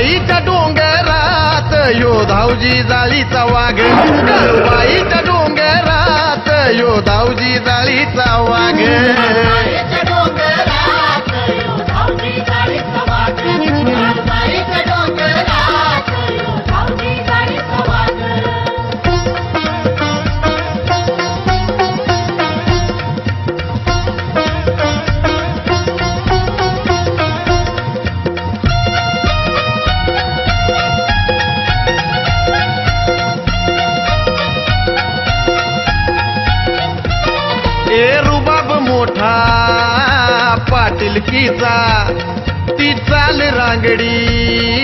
काळूबाईच्या डोंगरात यो धावजी जाळीचा वाघ काळूबाईच्या डोंगरात यो धावजी जाळीचा वाघ ए रुबाब मोठा पाटीलकीचा ती चाल रांगडी